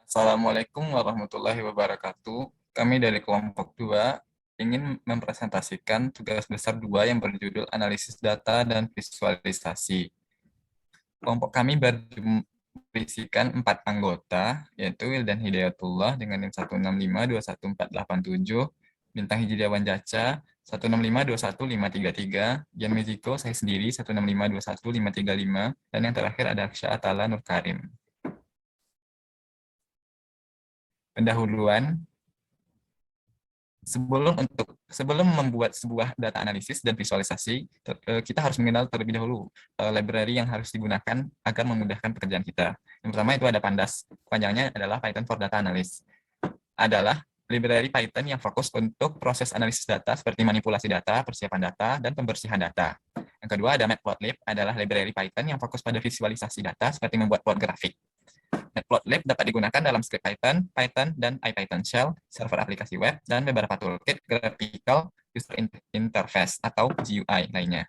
Assalamualaikum warahmatullahi wabarakatuh. Kami dari kelompok 2 ingin mempresentasikan tugas besar 2 yang berjudul analisis data dan visualisasi. Kelompok kami berisikan 4 anggota, yaitu Wildan Hidayatullah dengan NIM 165214877, Bintang Hijidawan Jaca 165215533, Gian Miziko saya sendiri 165215535, dan yang terakhir ada Aksya Atala Nur Karim. Pendahuluan, sebelum membuat sebuah data analisis dan visualisasi, kita harus mengenal terlebih dahulu library yang harus digunakan agar memudahkan pekerjaan kita. Yang pertama itu ada Pandas, panjangnya adalah Python for Data Analysis. Adalah library Python yang fokus untuk proses analisis data seperti manipulasi data, persiapan data, dan pembersihan data. Yang kedua ada Matplotlib, adalah library Python yang fokus pada visualisasi data seperti membuat plot grafik. Matplotlib dapat digunakan dalam script Python, dan IPython Shell, server aplikasi web, dan beberapa toolkit graphical user interface atau GUI lainnya.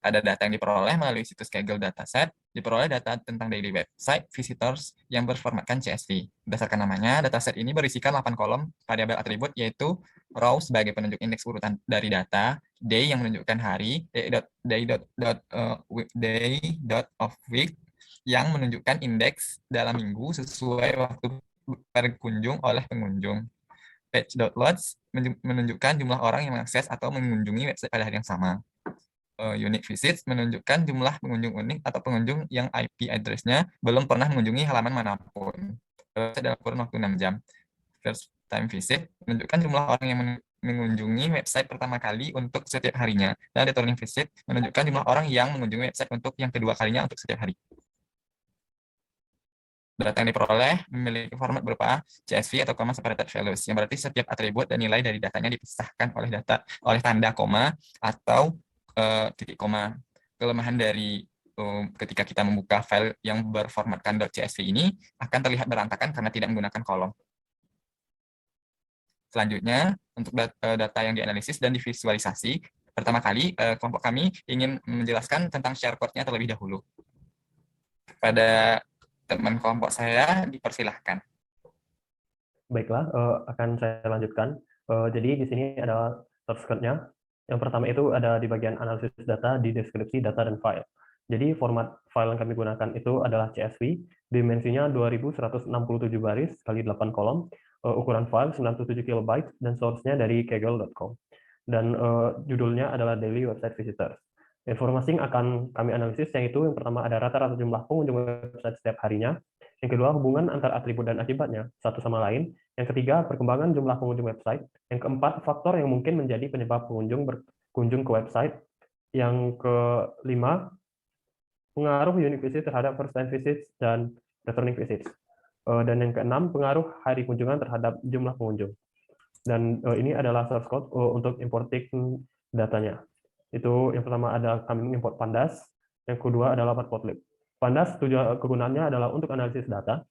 Ada data yang diperoleh melalui situs Kaggle Dataset, diperoleh data tentang daily website visitors yang berformatkan CSV. Berdasarkan namanya, dataset ini berisikan 8 kolom variabel atribut, yaitu row sebagai penunjuk indeks urutan dari data, day yang menunjukkan hari, day of week yang menunjukkan indeks dalam minggu sesuai waktu berkunjung oleh pengunjung. Page.loads menunjukkan jumlah orang yang mengakses atau mengunjungi website pada hari yang sama. Unique visits menunjukkan jumlah pengunjung unik atau pengunjung yang IP address-nya belum pernah mengunjungi halaman manapun dalam kurun waktu 6 jam. First time visit menunjukkan jumlah orang yang mengunjungi website pertama kali untuk setiap harinya. Dan returning visit menunjukkan jumlah orang yang mengunjungi website untuk yang kedua kalinya untuk setiap hari. Data yang diperoleh memiliki format berupa CSV atau comma separated values, yang berarti setiap atribut dan nilai dari datanya dipisahkan oleh tanda koma atau titik koma. Kelemahan dari ketika kita membuka file yang berformatkan .csv ini akan terlihat berantakan karena tidak menggunakan kolom. Selanjutnya, untuk data yang dianalisis dan divisualisasi, pertama kali kelompok kami ingin menjelaskan tentang share code-nya terlebih dahulu. Pada teman kelompok saya, dipersilahkan. Baiklah, akan saya lanjutkan. Jadi di sini ada source code-nya. Yang pertama itu ada di bagian analisis data di deskripsi data dan file. Jadi format file yang kami gunakan itu adalah CSV, dimensinya 2167 baris kali 8 kolom, ukuran file 97 KB, dan source-nya dari kaggle.com. Dan judulnya adalah Daily Website Visitors. Informasi yang akan kami analisis yaitu yang pertama ada rata-rata jumlah pengunjung website setiap harinya, yang kedua hubungan antar atribut dan akibatnya satu sama lain, yang ketiga perkembangan jumlah pengunjung website, yang keempat faktor yang mungkin menjadi penyebab pengunjung berkunjung ke website, yang kelima pengaruh unique visit terhadap first time visits dan returning visits, dan yang keenam pengaruh hari kunjungan terhadap jumlah pengunjung. Dan ini adalah source code untuk importing datanya. Itu yang pertama ada kami import Pandas, yang kedua adalah Matplotlib. Pandas kegunaannya adalah untuk analisis data,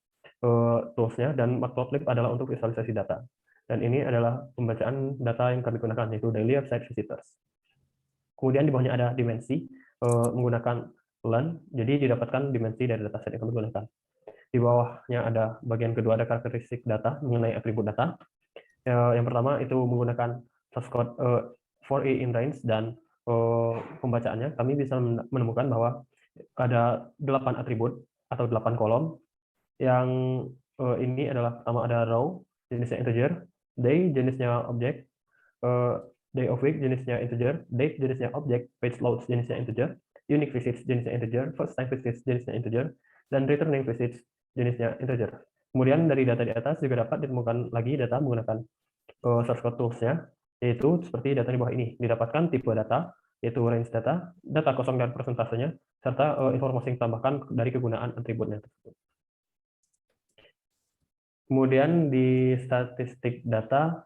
tools-nya, dan Matplotlib adalah untuk visualisasi data. Dan ini adalah pembacaan data yang kami gunakan, yaitu daily website visitors. Kemudian di bawahnya ada dimensi, menggunakan learn, jadi didapatkan dimensi dari dataset yang kami gunakan. Di bawahnya ada bagian kedua ada karakteristik data mengenai atribut data. Yang pertama itu menggunakan source code for a in range, dan pembacaannya kami bisa menemukan bahwa ada 8 atribut atau 8 kolom. Yang ini adalah pertama ada row, jenisnya integer, day jenisnya objek, day of week jenisnya integer, date jenisnya objek, page loads jenisnya integer, unique visits jenisnya integer, first time visits jenisnya integer, dan returning visits jenisnya integer. Kemudian dari data di atas juga dapat ditemukan lagi data menggunakan source code tools-nya, yaitu seperti data di bawah ini. Didapatkan tipe data, yaitu range data, data kosong dan persentasenya, serta informasi yang ditambahkan dari kegunaan atributnya tersebut. Kemudian di statistik data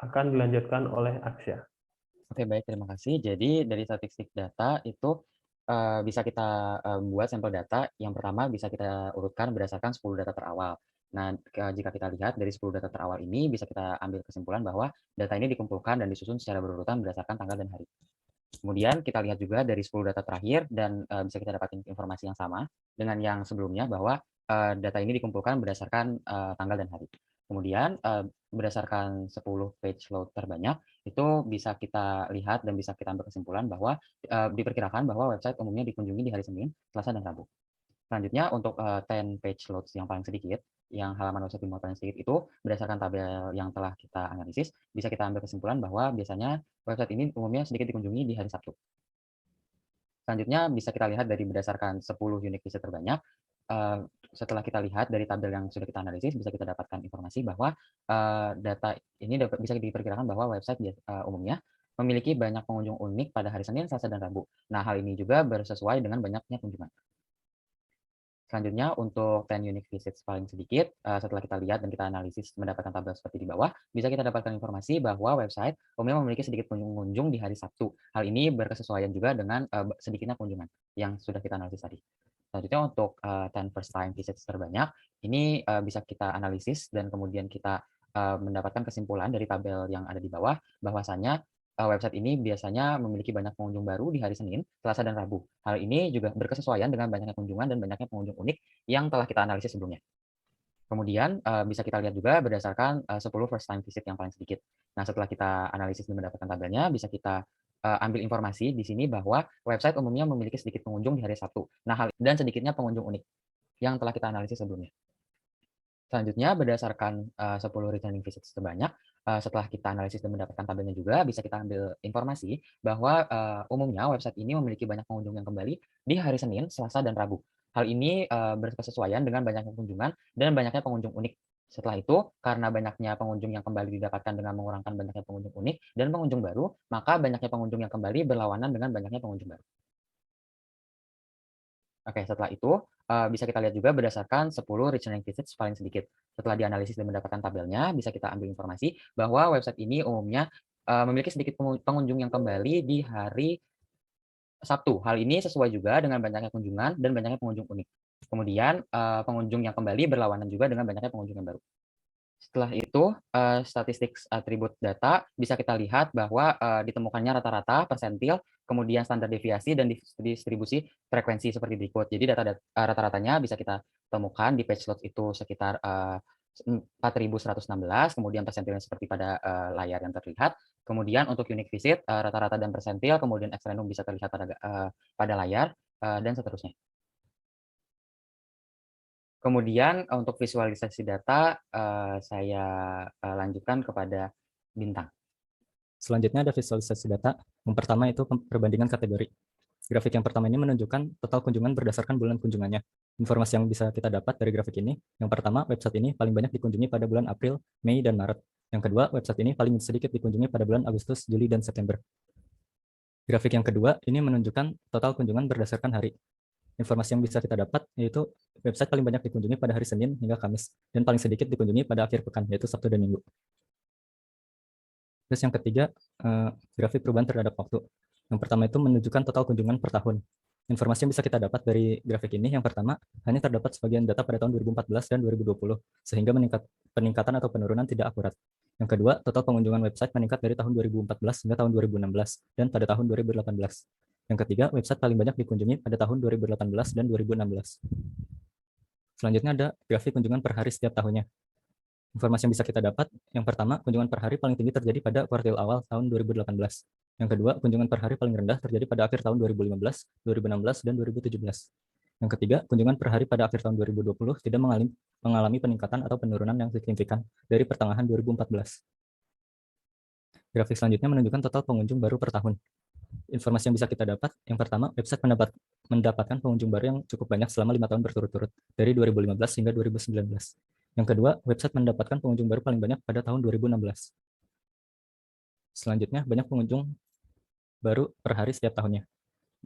akan dilanjutkan oleh Aksya. Oke, baik, terima kasih. Jadi dari statistik data itu bisa kita buat sampel data. Yang pertama bisa kita urutkan berdasarkan 10 data terawal. Nah, jika kita lihat dari 10 data terawal ini bisa kita ambil kesimpulan bahwa data ini dikumpulkan dan disusun secara berurutan berdasarkan tanggal dan hari. Kemudian kita lihat juga dari 10 data terakhir dan bisa kita dapatkan informasi yang sama dengan yang sebelumnya bahwa data ini dikumpulkan berdasarkan tanggal dan hari. Kemudian berdasarkan 10 page load terbanyak, itu bisa kita lihat dan bisa kita ambil kesimpulan bahwa diperkirakan bahwa website umumnya dikunjungi di hari Senin, Selasa, dan Rabu. Selanjutnya untuk 10 page loads yang paling sedikit, yang halaman website dimuat paling sedikit itu berdasarkan tabel yang telah kita analisis, bisa kita ambil kesimpulan bahwa biasanya website ini umumnya sedikit dikunjungi di hari Sabtu. Selanjutnya bisa kita lihat dari berdasarkan 10 unique visit terbanyak, setelah kita lihat dari tabel yang sudah kita analisis, bisa kita dapatkan informasi bahwa data ini bisa diperkirakan bahwa website umumnya memiliki banyak pengunjung unik pada hari Senin, Selasa, dan Rabu. Nah, hal ini juga bersesuai dengan banyaknya kunjungan. Selanjutnya untuk 10 unique visits paling sedikit, setelah kita lihat dan kita analisis mendapatkan tabel seperti di bawah, bisa kita dapatkan informasi bahwa website umumnya memiliki sedikit pengunjung di hari Sabtu. Hal ini berkesesuaian juga dengan sedikitnya kunjungan yang sudah kita analisis tadi. Selanjutnya untuk 10 first time visits terbanyak, ini bisa kita analisis dan kemudian kita mendapatkan kesimpulan dari tabel yang ada di bawah, bahwasannya website ini biasanya memiliki banyak pengunjung baru di hari Senin, Selasa, dan Rabu. Hal ini juga berkesesuaian dengan banyaknya kunjungan dan banyaknya pengunjung unik yang telah kita analisis sebelumnya. Kemudian bisa kita lihat juga berdasarkan 10 first time visit yang paling sedikit. Nah, setelah kita analisis dan mendapatkan tabelnya, bisa kita ambil informasi di sini bahwa website umumnya memiliki sedikit pengunjung di hari Sabtu. Nah, dan sedikitnya pengunjung unik yang telah kita analisis sebelumnya. Selanjutnya berdasarkan 10 returning visits terbanyak, setelah kita analisis dan mendapatkan tabelnya juga, bisa kita ambil informasi bahwa umumnya website ini memiliki banyak pengunjung yang kembali di hari Senin, Selasa, dan Rabu. Hal ini berkesesuaian dengan banyaknya kunjungan dan banyaknya pengunjung unik. Setelah itu, karena banyaknya pengunjung yang kembali didapatkan dengan mengurangkan banyaknya pengunjung unik dan pengunjung baru, maka banyaknya pengunjung yang kembali berlawanan dengan banyaknya pengunjung baru. Oke, setelah itu bisa kita lihat juga berdasarkan 10 returning visits paling sedikit. Setelah dianalisis dan mendapatkan tabelnya, bisa kita ambil informasi bahwa website ini umumnya memiliki sedikit pengunjung yang kembali di hari Sabtu. Hal ini sesuai juga dengan banyaknya kunjungan dan banyaknya pengunjung unik. Kemudian pengunjung yang kembali berlawanan juga dengan banyaknya pengunjung yang baru. Setelah itu, statistik atribut data bisa kita lihat bahwa ditemukannya rata-rata, persentil, kemudian standar deviasi dan distribusi frekuensi seperti berikut. Jadi rata-ratanya bisa kita temukan di page load itu sekitar 4.116, kemudian persentilnya seperti pada layar yang terlihat. Kemudian untuk unique visit, rata-rata dan persentil, kemudian X random bisa terlihat pada layar, dan seterusnya. Kemudian untuk visualisasi data, saya lanjutkan kepada Bintang. Selanjutnya ada visualisasi data. Yang pertama itu perbandingan kategori. Grafik yang pertama ini menunjukkan total kunjungan berdasarkan bulan kunjungannya. Informasi yang bisa kita dapat dari grafik ini, yang pertama, website ini paling banyak dikunjungi pada bulan April, Mei, dan Maret. Yang kedua, website ini paling sedikit dikunjungi pada bulan Agustus, Juli, dan September. Grafik yang kedua ini menunjukkan total kunjungan berdasarkan hari. Informasi yang bisa kita dapat yaitu website paling banyak dikunjungi pada hari Senin hingga Kamis, dan paling sedikit dikunjungi pada akhir pekan, yaitu Sabtu dan Minggu. Terus yang ketiga, grafik perubahan terhadap waktu. Yang pertama itu menunjukkan total kunjungan per tahun. Informasi yang bisa kita dapat dari grafik ini, yang pertama, hanya terdapat sebagian data pada tahun 2014 dan 2020, sehingga peningkatan atau penurunan tidak akurat. Yang kedua, total pengunjungan website meningkat dari tahun 2014 hingga tahun 2016, dan pada tahun 2018. Yang ketiga, website paling banyak dikunjungi pada tahun 2018 dan 2016. Selanjutnya ada grafik kunjungan per hari setiap tahunnya. Informasi yang bisa kita dapat, yang pertama, kunjungan per hari paling tinggi terjadi pada kuartil awal tahun 2018. Yang kedua, kunjungan per hari paling rendah terjadi pada akhir tahun 2015, 2016, dan 2017. Yang ketiga, kunjungan per hari pada akhir tahun 2020 tidak mengalami peningkatan atau penurunan yang signifikan dari pertengahan 2014. Grafik selanjutnya menunjukkan total pengunjung baru per tahun. Informasi yang bisa kita dapat, yang pertama, website mendapatkan pengunjung baru yang cukup banyak selama 5 tahun berturut-turut, dari 2015 hingga 2019. Yang kedua, website mendapatkan pengunjung baru paling banyak pada tahun 2016. Selanjutnya, banyak pengunjung baru per hari setiap tahunnya.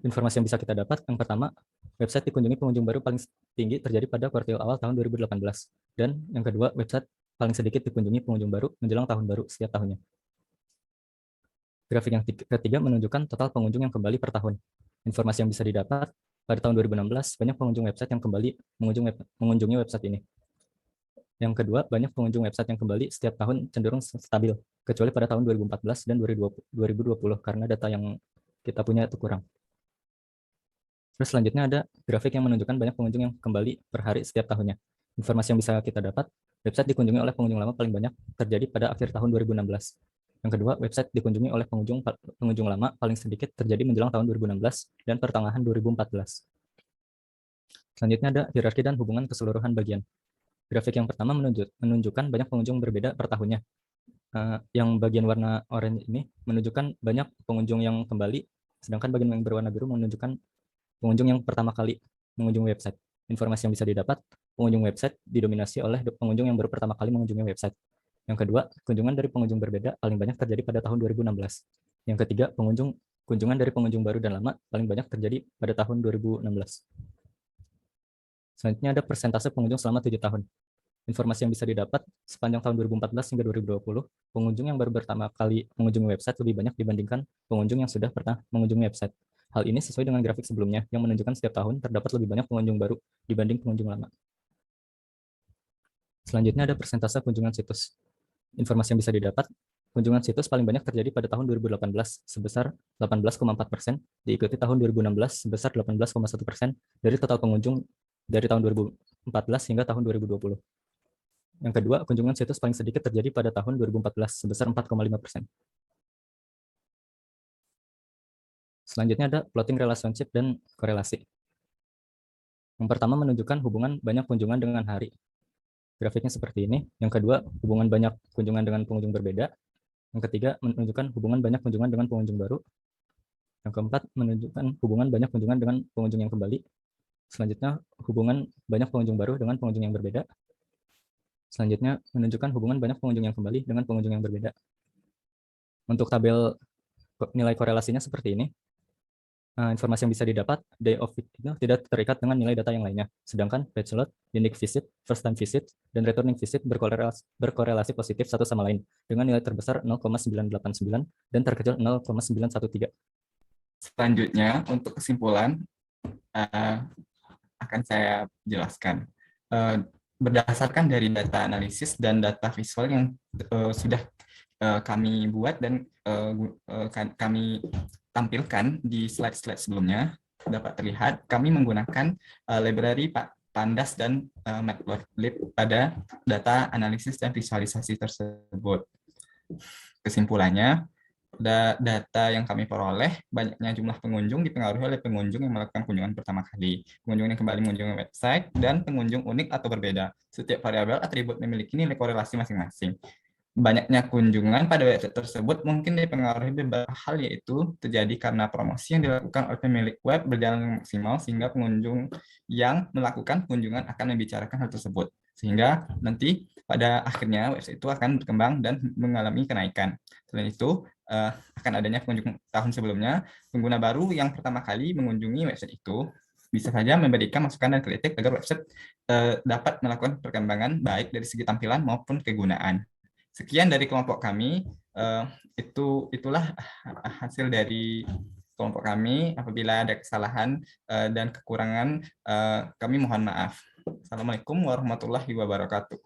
Informasi yang bisa kita dapat, yang pertama, website dikunjungi pengunjung baru paling tinggi terjadi pada kuartil awal tahun 2018. Dan yang kedua, website paling sedikit dikunjungi pengunjung baru menjelang tahun baru setiap tahunnya. Grafik yang ketiga menunjukkan total pengunjung yang kembali per tahun. Informasi yang bisa didapat, pada tahun 2016, banyak pengunjung website yang kembali mengunjungi website ini. Yang kedua, banyak pengunjung website yang kembali setiap tahun cenderung stabil, kecuali pada tahun 2014 dan 2020, karena data yang kita punya itu kurang. Terus selanjutnya ada grafik yang menunjukkan banyak pengunjung yang kembali per hari setiap tahunnya. Informasi yang bisa kita dapat, website dikunjungi oleh pengunjung lama paling banyak terjadi pada akhir tahun 2016. Yang kedua, website dikunjungi oleh pengunjung lama paling sedikit terjadi menjelang tahun 2016 dan pertengahan 2014. Selanjutnya ada hierarki dan hubungan keseluruhan bagian. Grafik yang pertama menunjukkan banyak pengunjung berbeda per tahunnya. Yang bagian warna oranye ini menunjukkan banyak pengunjung yang kembali, sedangkan bagian yang berwarna biru menunjukkan pengunjung yang pertama kali mengunjungi website. Informasi yang bisa didapat, pengunjung website didominasi oleh pengunjung yang baru pertama kali mengunjungi website. Yang kedua, kunjungan dari pengunjung berbeda paling banyak terjadi pada tahun 2016. Yang ketiga, kunjungan dari pengunjung baru dan lama paling banyak terjadi pada tahun 2016. Selanjutnya ada persentase pengunjung selama 7 tahun. Informasi yang bisa didapat sepanjang tahun 2014 hingga 2020, pengunjung yang baru pertama kali mengunjungi website lebih banyak dibandingkan pengunjung yang sudah pernah mengunjungi website. Hal ini sesuai dengan grafik sebelumnya yang menunjukkan setiap tahun terdapat lebih banyak pengunjung baru dibanding pengunjung lama. Selanjutnya ada persentase kunjungan situs. Informasi yang bisa didapat, kunjungan situs paling banyak terjadi pada tahun 2018 sebesar 18,4%, diikuti tahun 2016 sebesar 18,1% dari total pengunjung dari tahun 2014 hingga tahun 2020. Yang kedua, kunjungan situs paling sedikit terjadi pada tahun 2014 sebesar 4,5%. Selanjutnya ada plotting relationship dan korelasi. Yang pertama menunjukkan hubungan banyak kunjungan dengan hari. Grafiknya seperti ini. Yang kedua, hubungan banyak kunjungan dengan pengunjung berbeda. Yang ketiga, menunjukkan hubungan banyak kunjungan dengan pengunjung baru. Yang keempat, menunjukkan hubungan banyak kunjungan dengan pengunjung yang kembali. Selanjutnya, hubungan banyak pengunjung baru dengan pengunjung yang berbeda. Selanjutnya, menunjukkan hubungan banyak pengunjung yang kembali dengan pengunjung yang berbeda. Untuk tabel nilai korelasinya seperti ini. Informasi yang bisa didapat, day of visit itu tidak terikat dengan nilai data yang lainnya. Sedangkan page load, unique visit, first time visit, dan returning visit berkorelasi positif satu sama lain dengan nilai terbesar 0,989 dan terkecil 0,913. Selanjutnya, untuk kesimpulan, akan saya jelaskan. Berdasarkan dari data analisis dan data visual yang sudah kami buat dan kami tampilkan di slide-slide sebelumnya, dapat terlihat kami menggunakan library Pandas dan Matplotlib pada data analisis dan visualisasi tersebut. Kesimpulannya, data yang kami peroleh, banyaknya jumlah pengunjung dipengaruhi oleh pengunjung yang melakukan kunjungan pertama kali, pengunjung yang kembali mengunjungi website, dan pengunjung unik atau berbeda. Setiap variabel atribut memiliki nilai korelasi masing-masing. Banyaknya kunjungan pada website tersebut mungkin dipengaruhi beberapa hal, yaitu terjadi karena promosi yang dilakukan oleh pemilik web berjalan maksimal sehingga pengunjung yang melakukan kunjungan akan membicarakan hal tersebut. Sehingga nanti pada akhirnya website itu akan berkembang dan mengalami kenaikan. Selain itu, akan adanya pengunjung tahun sebelumnya, pengguna baru yang pertama kali mengunjungi website itu bisa saja memberikan masukan dan kritik agar website dapat melakukan perkembangan baik dari segi tampilan maupun kegunaan. Sekian dari kelompok kami. Itulah hasil dari kelompok kami. Apabila ada kesalahan dan kekurangan, kami mohon maaf. Assalamualaikum warahmatullahi wabarakatuh.